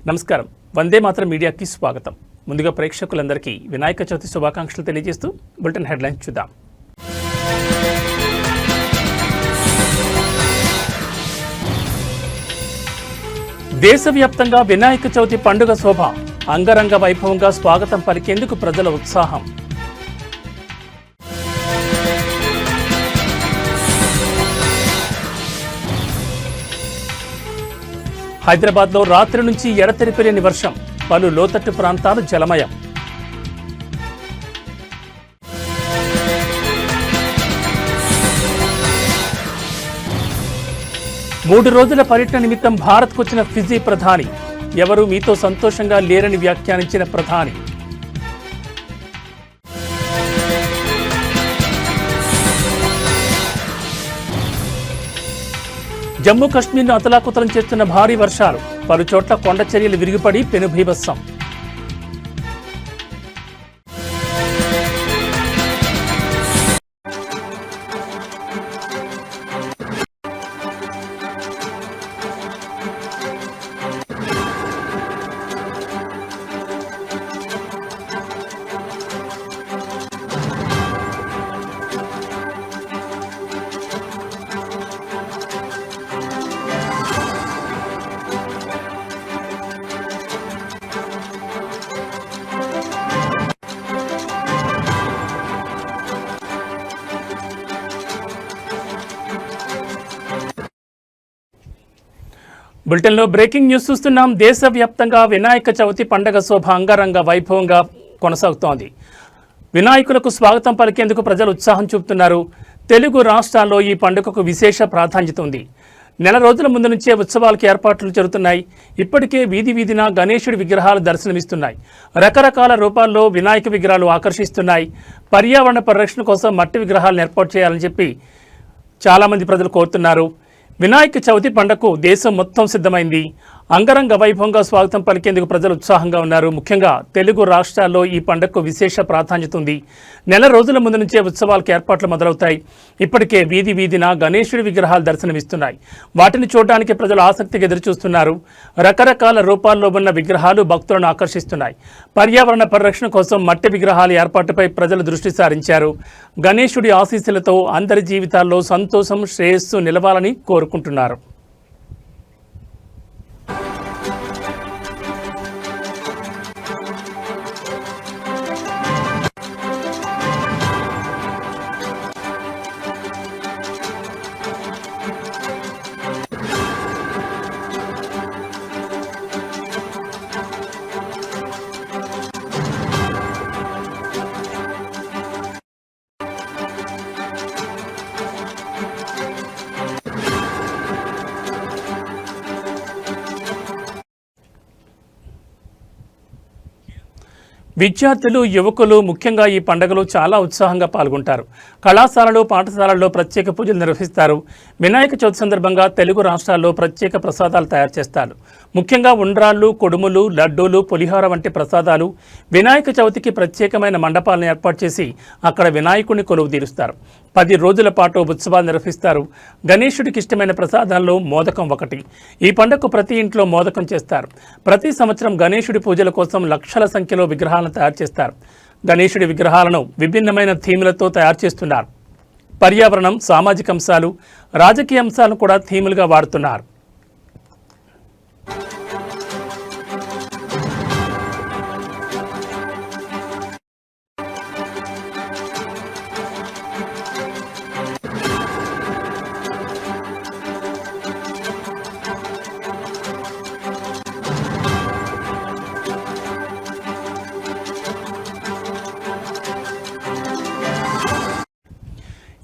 నమస్కారం. వందే మాతరం మీడియాకి స్వాగతం. ముందుగా ప్రేక్షకులందరికీ వినాయక చవితి శుభాకాంక్షలు తెలియజేస్తూ బులెటిన్ హెడ్లైన్స్ చూద్దాం. దేశవ్యాప్తంగా వినాయక చవితి పండుగ శోభ అంగరంగ వైభవంగా స్వాగతం పలికేందుకు ప్రజల ఉత్సాహం. హైదరాబాద్లో రాత్రి నుంచి ఎడతెరిపిలేని వర్షం, పలు లోతట్టు ప్రాంతాలు జలమయం. మూడు రోజుల పర్యటన నిమిత్తం భారత్కు వచ్చిన ఫిజీ ప్రధాని, ఎవరూ మీతో సంతోషంగా లేరని వ్యాఖ్యానించిన ప్రధాని. జమ్మూ కశ్మీర్ను అతలాకుతలం చేస్తున్న భారీ వర్షాలు, పలు చోట్ల కొండ చర్యలు విరిగిపడి పెనుభీభత్సం. బులెటిన్లో బ్రేకింగ్ న్యూస్ చూస్తున్నాం. దేశవ్యాప్తంగా వినాయక చవితి పండుగ శోభ అంగరంగ వైభవంగా కొనసాగుతోంది. వినాయకులకు స్వాగతం పలికేందుకు ప్రజలు ఉత్సాహం చూపుతున్నారు. తెలుగు రాష్ట్రాల్లో ఈ పండుగకు విశేష ప్రాధాన్యత ఉంది. నెల రోజుల ముందు నుంచే ఉత్సవాలకు ఏర్పాట్లు జరుగుతున్నాయి. ఇప్పటికే వీధి వీధిన గణేశుడి విగ్రహాలు దర్శనమిస్తున్నాయి. రకరకాల రూపాల్లో వినాయక విగ్రహాలు ఆకర్షిస్తున్నాయి. పర్యావరణ పరిరక్షణ కోసం మట్టి విగ్రహాలను ఏర్పాటు చేయాలని చెప్పి చాలామంది ప్రజలు కోరుతున్నారు. వినాయక చవితి పండుగకు దేశం మొత్తం సిద్ధమైంది. అంగరంగ వైభవంగా స్వాగతం పలికేందుకు ప్రజలు ఉత్సాహంగా ఉన్నారు. ముఖ్యంగా తెలుగు రాష్ట్రాల్లో ఈ పండుగకు విశేష ప్రాధాన్యత ఉంది. నెల రోజుల ముందు నుంచే ఉత్సవాలకు ఏర్పాట్లు మొదలవుతాయి. ఇప్పటికే వీధి వీధిన గణేశుడి విగ్రహాలు దర్శనమిస్తున్నాయి. వాటిని చూడడానికి ప్రజలు ఆసక్తిగా ఎదురుచూస్తున్నారు. రకరకాల రూపాల్లో ఉన్న విగ్రహాలు భక్తులను ఆకర్షిస్తున్నాయి. పర్యావరణ పరిరక్షణ కోసం మట్టి విగ్రహాల ఏర్పాటుపై ప్రజలు దృష్టి సారించారు. గణేశుడి ఆశీస్సులతో అందరి జీవితాల్లో సంతోషం, శ్రేయస్సు నిలవాలని కోరుకుంటున్నారు. విద్యార్థులు, యువకులు ముఖ్యంగా ఈ పండుగలో చాలా ఉత్సాహంగా పాల్గొంటారు. కళాశాలలు, పాఠశాలల్లో ప్రత్యేక పూజలు నిర్వహిస్తారు. వినాయక చవితి సందర్భంగా తెలుగు రాష్ట్రాల్లో ప్రత్యేక ప్రసాదాలు తయారు చేస్తారు. ముఖ్యంగా ఉండ్రాళ్ళు, కొడుములు, లడ్డూలు, పులిహోర వంటి ప్రసాదాలు వినాయక చవితికి ప్రత్యేకమైన మండపాలను ఏర్పాటు చేసి అక్కడ వినాయకుడిని కొలువు తీరుస్తారు. 10 రోజుల పాటు ఉత్సవాలు నిర్వహిస్తారు. గణేశుడికి ఇష్టమైన ప్రసాదాల్లో మోదకం ఒకటి. ఈ పండుగకు ప్రతి ఇంట్లో మోదకం చేస్తారు. ప్రతి సంవత్సరం గణేశుడి పూజల కోసం లక్షల సంఖ్యలో విగ్రహాలను తయారు చేస్తారు. గణేశుడి విగ్రహాలను విభిన్నమైన థీములతో తయారు చేస్తున్నారు. పర్యావరణం, సామాజిక అంశాలు, రాజకీయ అంశాలను కూడా థీములుగా వాడుతున్నారు.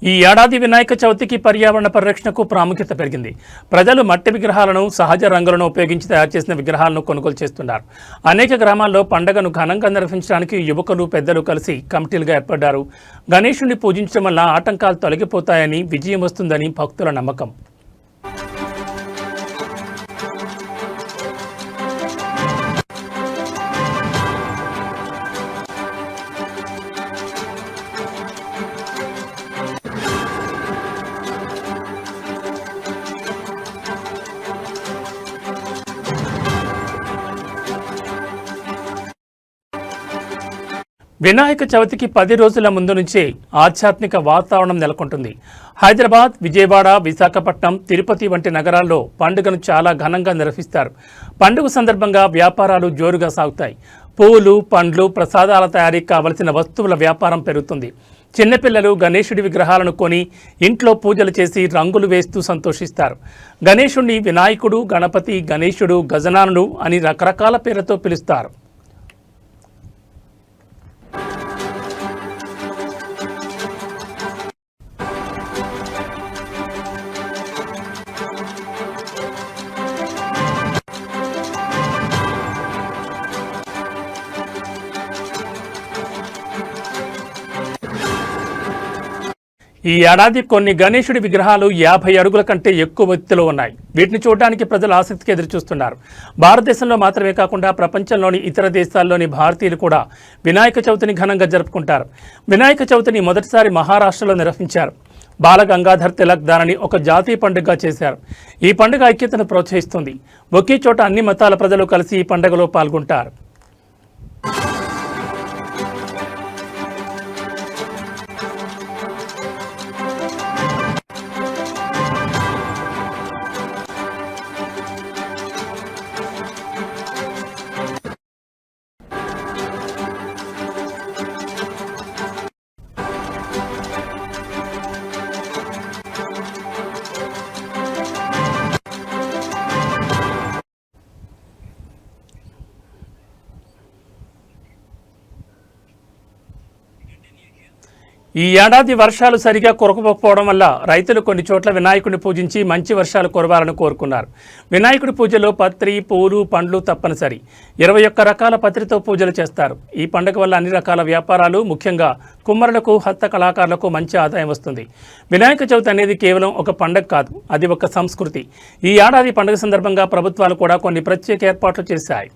ఈ ఏడాది వినాయక చవితికి పర్యావరణ పరిరక్షణకు ప్రాముఖ్యత పెరిగింది. ప్రజలు మట్టి విగ్రహాలను, సహజ రంగులను ఉపయోగించి తయారు చేసిన విగ్రహాలను కొనుగోలు చేస్తున్నారు. అనేక గ్రామాల్లో పండుగను ఘనంగా నిర్వహించడానికి యువకులు, పెద్దలు కలిసి కమిటీలుగా ఏర్పడ్డారు. గణేశుడిని పూజించడం వల్ల ఆటంకాలు తొలగిపోతాయని, విజయం వస్తుందని భక్తుల నమ్మకం. వినాయక చవితికి 10 రోజుల ముందు నుంచే ఆధ్యాత్మిక వాతావరణం నెలకొంటుంది. హైదరాబాద్, విజయవాడ, విశాఖపట్నం, తిరుపతి వంటి నగరాల్లో పండుగను చాలా ఘనంగా నిర్వహిస్తారు. పండుగ సందర్భంగా వ్యాపారాలు జోరుగా సాగుతాయి. పువ్వులు, పండ్లు, ప్రసాదాల తయారీకి కావలసిన వస్తువుల వ్యాపారం పెరుగుతుంది. చిన్నపిల్లలు గణేశుడి విగ్రహాలను కొని ఇంట్లో పూజలు చేసి రంగులు వేస్తూ సంతోషిస్తారు. గణేశుడిని వినాయకుడు, గణపతి, గణేశుడు, గజనానుడు అని రకరకాల పేర్లతో పిలుస్తారు. ఈ ఏడాది కొన్ని గణేశుడి విగ్రహాలు 50 అడుగుల కంటే ఎక్కువ ఎత్తులో ఉన్నాయి. వీటిని చూడడానికి ప్రజలు ఆసక్తిగా ఎదురుచూస్తున్నారు. భారతదేశంలో మాత్రమే కాకుండా ప్రపంచంలోని ఇతర దేశాల్లోని భారతీయులు కూడా వినాయక చవితిని ఘనంగా జరుపుకుంటారు. వినాయక చవితిని మొదటిసారి మహారాష్ట్రలో నిర్వహించారు. బాల గంగాధర్ తిలక్ దానిని ఒక జాతీయ పండుగగా చేశారు. ఈ పండుగ ఐక్యతను ప్రోత్సహిస్తుంది. ఒకే చోట అన్ని మతాల ప్రజలు కలిసి ఈ పండుగలో పాల్గొంటారు. ఈ ఏడాది వర్షాలు సరిగా కురవకపోవడం వల్ల రైతులు కొన్ని చోట్ల వినాయకుడిని పూజించి మంచి వర్షాలు కురవాలని కోరుకున్నారు. వినాయకుడి పూజలో పత్రి, పూలు, పండ్లు తప్పనిసరి. 21 రకాల పత్రితో పూజలు చేస్తారు. ఈ పండుగ వల్ల అన్ని రకాల వ్యాపారాలు, ముఖ్యంగా కుమ్మరులకు, హస్త కళాకారులకు మంచి ఆదాయం వస్తుంది. వినాయక చవితి అనేది కేవలం ఒక పండుగ కాదు, అది ఒక సంస్కృతి. ఈ ఏడాది పండుగ సందర్భంగా ప్రభుత్వాలు కూడా కొన్ని ప్రత్యేక ఏర్పాట్లు చేశాయి.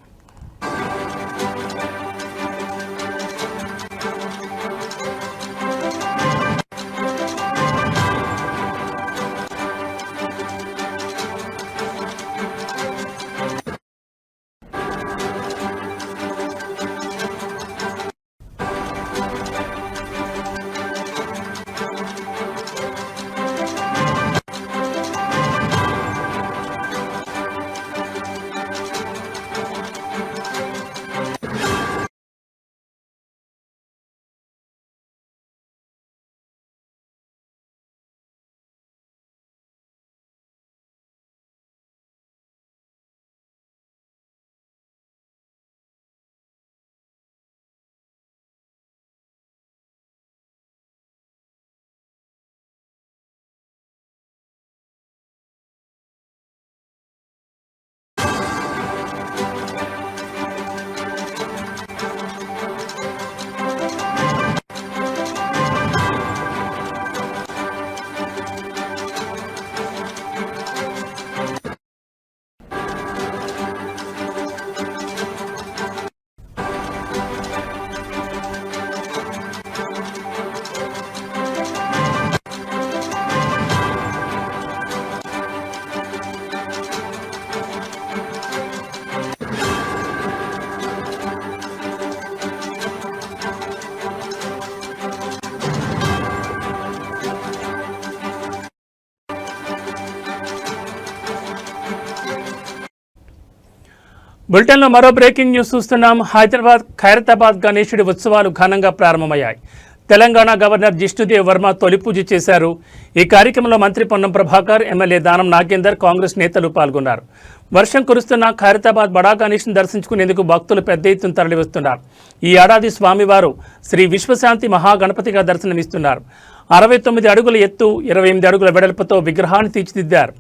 బులెటిన్లో మరో బ్రేకింగ్ న్యూస్ చూస్తున్నాం. ఖైరతాబాద్ గణేశుడి ఉత్సవాలు ఘనంగా ప్రారంభమయ్యాయి. తెలంగాణ గవర్నర్ జిష్ణుదేవ్ వర్మ తొలి పూజ చేశారు. ఈ కార్యక్రమంలో మంత్రి పొన్నం ప్రభాకర్, ఎమ్మెల్యే దానం నాగేందర్, కాంగ్రెస్ నేతలు పాల్గొన్నారు. వర్షం కురుస్తున్న ఖైరతాబాద్ బడా గణేష్ను దర్శించుకునేందుకు భక్తులు పెద్ద ఎత్తున తరలివస్తున్నారు. ఈ ఏడాది స్వామివారు శ్రీ విశ్వశాంతి మహాగణపతిగా దర్శనమిస్తున్నారు. 69 అడుగుల ఎత్తు, 28 అడుగుల వెడల్పుతో విగ్రహాన్ని తీర్చిదిద్దారు.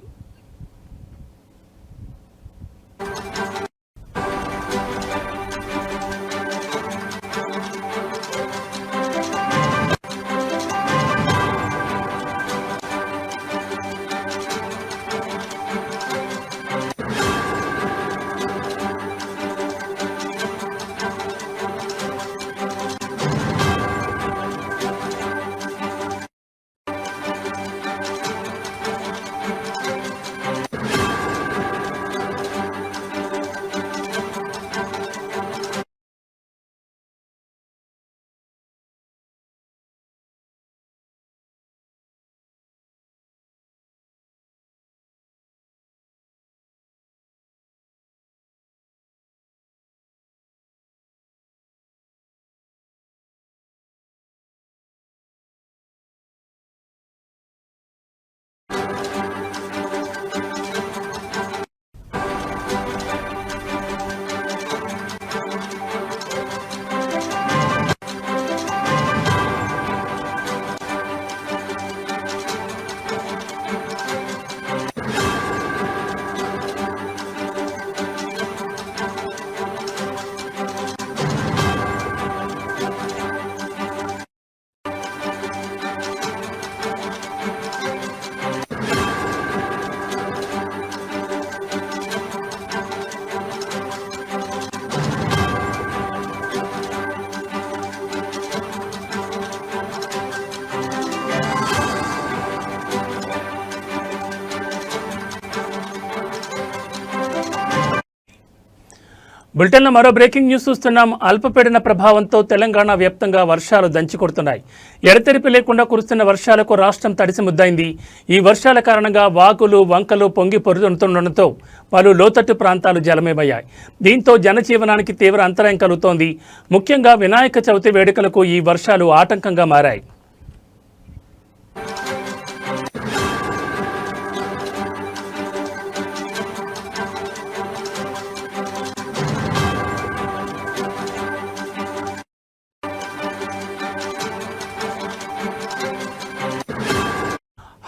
బులెటిన్లో మరో బ్రేకింగ్ న్యూస్ చూస్తున్నాం. అల్పపీడన ప్రభావంతో తెలంగాణ వ్యాప్తంగా వర్షాలు దంచి కొడుతున్నాయి. ఎడతెరిపి లేకుండా కురుస్తున్న వర్షాలకు రాష్ట్రం తడిసి ముద్దైంది. ఈ వర్షాల కారణంగా వాగులు, వంకలు పొంగి పొరుతుండటంతో పలు లోతట్టు ప్రాంతాలు జలమయమయ్యాయి. దీంతో జనజీవనానికి తీవ్ర అంతరాయం కలుగుతోంది. ముఖ్యంగా వినాయక చవితి వేడుకలకు ఈ వర్షాలు ఆటంకంగా మారాయి.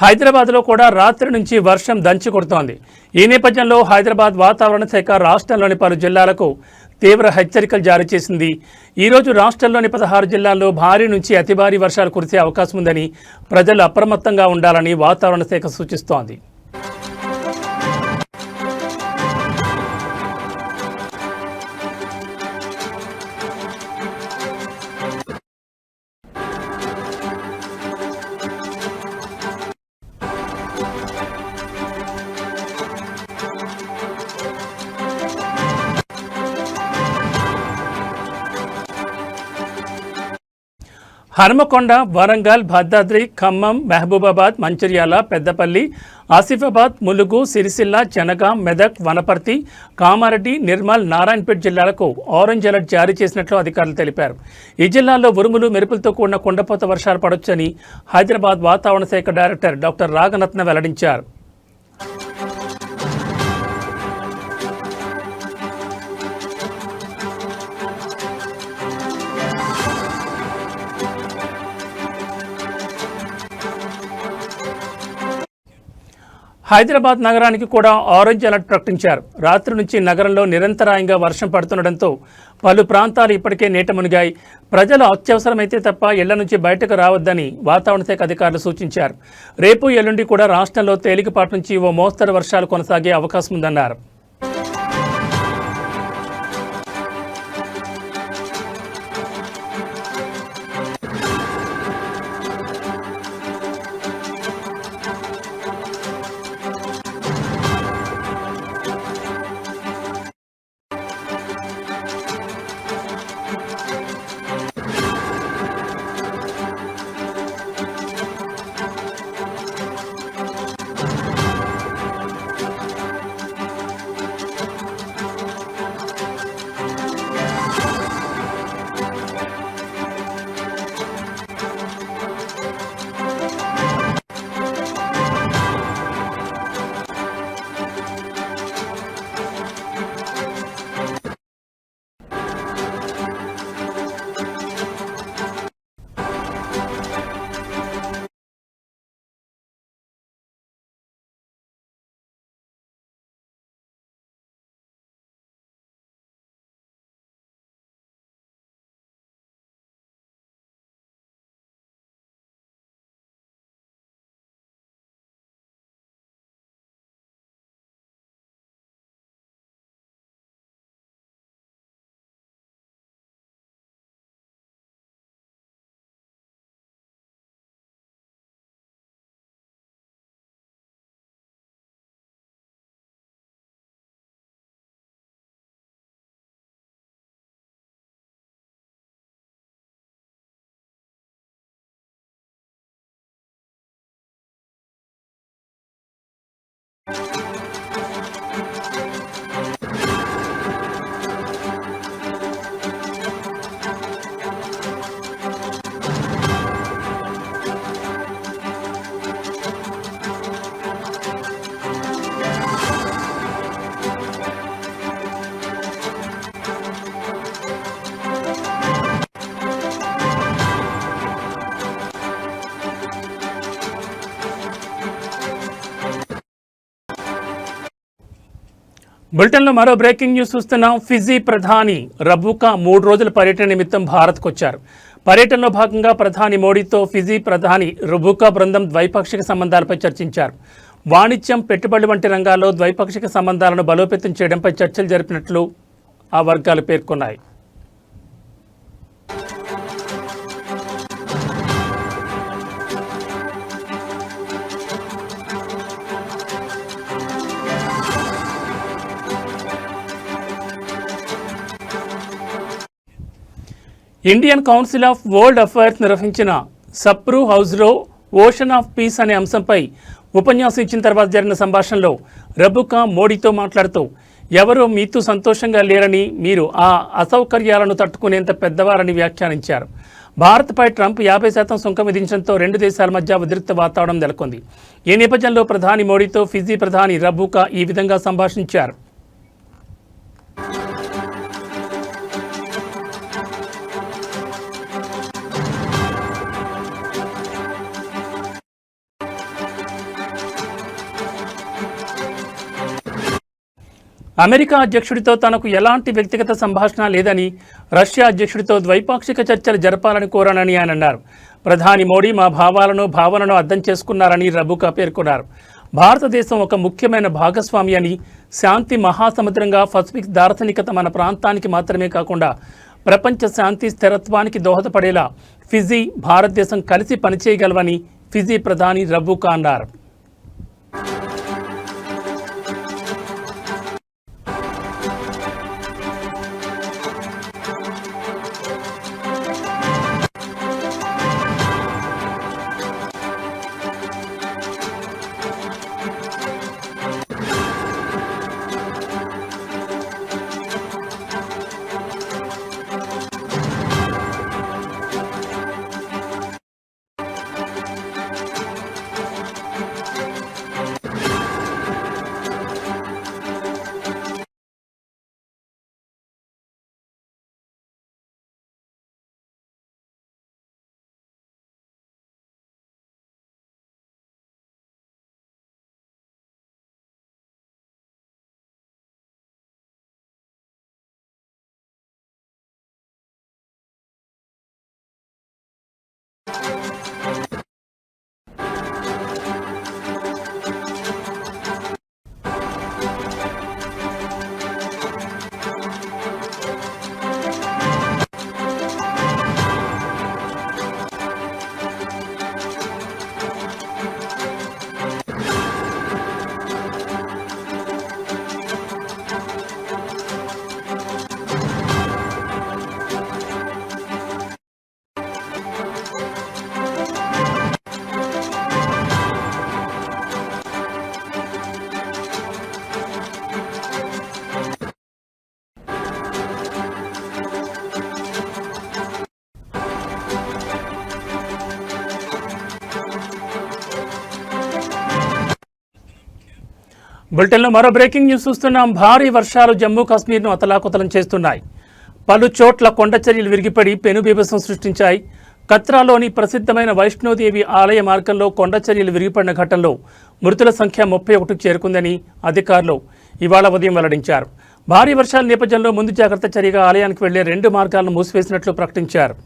హైదరాబాద్లో కూడా రాత్రి నుంచి వర్షం దంచి కొడుతోంది. ఈ నేపథ్యంలో హైదరాబాద్ వాతావరణ శాఖ రాష్ట్రంలోని పలు జిల్లాలకు తీవ్ర హెచ్చరికలు జారీ చేసింది. ఈరోజు రాష్ట్రంలోని 16 జిల్లాల్లో భారీ నుంచి అతి భారీ వర్షాలు కురిసే అవకాశం ఉందని ప్రజలు అప్రమత్తంగా ఉండాలని వాతావరణ శాఖ సూచిస్తోంది. హనుమకొండ, వరంగల్, భద్రాద్రి, ఖమ్మం, మహబూబాబాద్, మంచిర్యాల, పెద్దపల్లి, ఆసిఫాబాద్, ములుగు, సిరిసిల్ల, జనగాం, మెదక్, వనపర్తి, కామారెడ్డి, నిర్మల్, నారాయణపేట జిల్లాలకు ఆరెంజ్ అలర్ట్ జారీ చేసినట్లు అధికారులు తెలిపారు. ఈ జిల్లాల్లో ఉరుములు, మెరుపులతో కూడిన కుండపోత వర్షాలు పడొచ్చని హైదరాబాద్ వాతావరణ శాఖ డైరెక్టర్ డాక్టర్ రాగనత్న వెల్లడించారు. హైదరాబాద్ నగరానికి కూడా ఆరెంజ్ అలర్ట్ ప్రకటించారు. రాత్రి నుంచి నగరంలో నిరంతరాయంగా వర్షం పడుతుండటంతో పలు ప్రాంతాలు ఇప్పటికే నీట మునిగాయి. ప్రజలు అత్యవసరమైతే తప్ప ఇళ్ల నుంచి బయటకు రావద్దని వాతావరణ శాఖ అధికారులు సూచించారు. రేపు ఎల్లుండి కూడా రాష్ట్రంలో తేలికపాటి నుంచి ఓ మోస్తరు వర్షాలు కొనసాగే అవకాశం ఉందన్నారు. బులెటిన్లో మరో బ్రేకింగ్ న్యూస్ చూస్తున్నాం. ఫిజీ ప్రధాని రబూకా 3 రోజుల పర్యటన నిమిత్తం భారత్కు వచ్చారు. పర్యటనలో భాగంగా ప్రధాని మోడీతో ఫిజీ ప్రధాని రబూకా బృందం ద్వైపాక్షిక సంబంధాలపై చర్చించారు. వాణిజ్యం, పెట్టుబడులు వంటి రంగాల్లో ద్వైపాక్షిక సంబంధాలను బలోపేతం చేయడంపై చర్చలు జరిపినట్లు ఆ వర్గాలు పేర్కొన్నాయి. Indian council of world affairs నిర్వహించిన సప్రూ హౌస్లో ఓషన్ ఆఫ్ పీస్ అనే అంశంపై ఉపన్యాసం ఇచ్చిన తర్వాత జరిగిన సంభాషణలో రబుకా మోడీతో మాట్లాడుతూ ఎవరూ మీతో సంతోషంగా లేరని, మీరు ఆ అసౌకర్యాలను తట్టుకునేంత పెద్దవారని వ్యాఖ్యానించారు. భారత్పై ట్రంప్ 50% సుంకం విధించడంతో రెండు దేశాల మధ్య ఉద్రిక్త వాతావరణం నెలకొంది. ఈ నేపథ్యంలో ప్రధాని మోడీతో ఫిజీ ప్రధాని రబుకా ఈ విధంగా సంభాషించారు. అమెరికా అధ్యక్షుడితో తనకు ఎలాంటి వ్యక్తిగత సంభాషణ లేదని, రష్యా అధ్యక్షుడితో ద్వైపాక్షిక చర్చలు జరపాలని కోరానని ఆయన అన్నారు. ప్రధాని మోడీ మా భావనను అర్థం చేసుకున్నారని రబుకా పేర్కొన్నారు. భారతదేశం ఒక ముఖ్యమైన భాగస్వామి అని, శాంతి మహాసముద్రంగా పసిఫిక్ దార్శనికత మన ప్రాంతానికి మాత్రమే కాకుండా ప్రపంచ శాంతి స్థిరత్వానికి దోహదపడేలా ఫిజీ, భారతదేశం కలిసి పనిచేయగలవని ఫిజీ ప్రధాని రబుకా అన్నారు. బులెటిన్లో మరో బ్రేకింగ్ న్యూస్ చూస్తున్నాం. భారీ వర్షాలు జమ్మూ కాశ్మీర్ను అతలాకుతలం చేస్తున్నాయి. పలు చోట్ల కొండచర్యలు విరిగిపడి పెనుబీభత్సం సృష్టించాయి. కత్రాలోని ప్రసిద్ధమైన వైష్ణోదేవి ఆలయ మార్గంలో కొండచర్యలు విరిగిపడిన ఘటనలో మృతుల సంఖ్య 31కు చేరుకుందని అధికారులు ఇవాళ ఉదయం వెల్లడించారు. భారీ వర్షాల నేపథ్యంలో ముందు జాగ్రత్త చర్యగా ఆలయానికి వెళ్లే 2 మార్గాలను మూసివేసినట్లు ప్రకటించారు.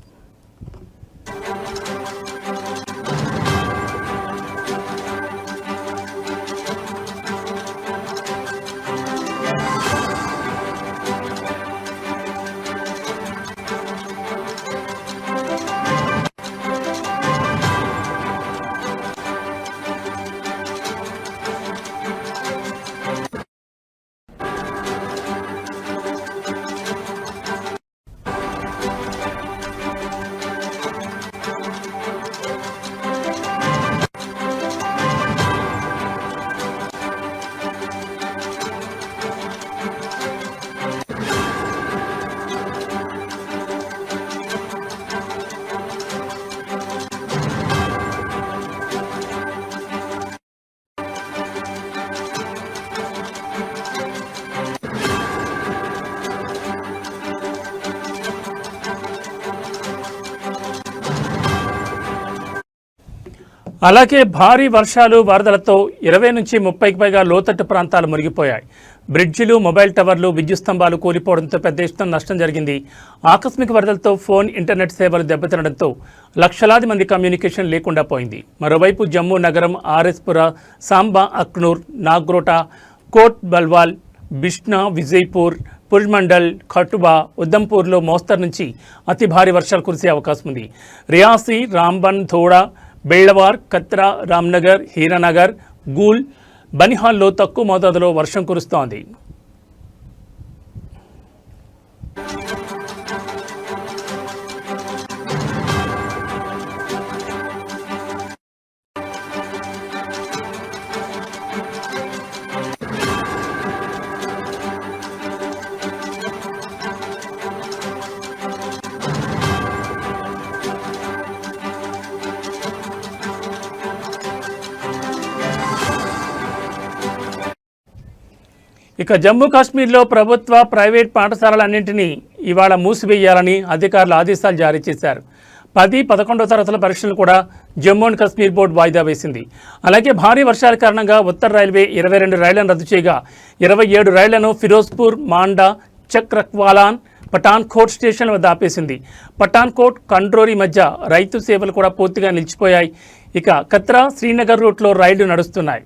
అలాగే భారీ వర్షాలు, వరదలతో 20 నుంచి 30కి పైగా లోతట్టు ప్రాంతాలు మునిగిపోయాయి. బ్రిడ్జిలు, మొబైల్ టవర్లు, విద్యుత్ స్తంభాలు కూలిపోవడంతో పెద్ద ఎత్తున నష్టం జరిగింది. ఆకస్మిక వరదలతో ఫోన్, ఇంటర్నెట్ సేవలు దెబ్బతినడంతో లక్షలాది మంది కమ్యూనికేషన్ లేకుండా పోయింది. మరోవైపు జమ్మూ నగరం, ఆర్ఎస్పుర, సాంబా, అక్నూర్, నాగ్రోటా, కోట్ బల్వాల్, బిష్నా, విజయ్పూర్, పుల్మండల్, ఖటుబా, ఉదంపూర్లో మోస్తరు నుంచి అతి భారీ వర్షాలు కురిసే అవకాశం ఉంది. రియాసీ, రాంబన్, థోడా, బెళ్లవార్, కత్రా, రామ్నగర్, హీరానగర్, గూల్, బనిహాల్లో తక్కువ మోతాదులో వర్షం కురుస్తోంది. ఇక జమ్మూ కాశ్మీర్లో ప్రభుత్వ ప్రైవేట్ పాఠశాలలన్నింటినీ ఇవాళ మూసివేయాలని అధికారులు ఆదేశాలు జారీ చేశారు. 10, 11వ తరగతుల పరీక్షలు కూడా జమ్మూ అండ్ కాశ్మీర్ బోర్డు వాయిదా వేసింది. అలాగే భారీ వర్షాల కారణంగా ఉత్తర రైల్వే 22 రైళ్లను రద్దు చేయగా 27 రైళ్లను ఫిరోజ్పూర్, మాండా, చక్రక్వాలాన్, పఠాన్కోట్ స్టేషన్ వద్ద ఆపేసింది. పఠాన్కోట్, కండ్రోరి మధ్య రైతు సేవలు కూడా పూర్తిగా నిలిచిపోయాయి. ఇక కత్రా, శ్రీనగర్ రూట్లో రైళ్లు నడుస్తున్నాయి.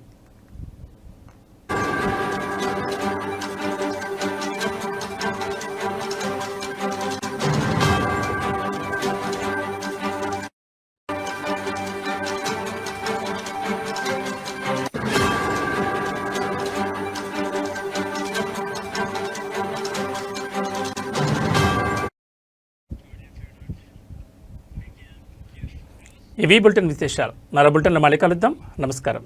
ఇవి బులెటిన్ విశేషాలు. మరో బులెటిన్లో మళ్ళీ కలుద్దాం. నమస్కారం.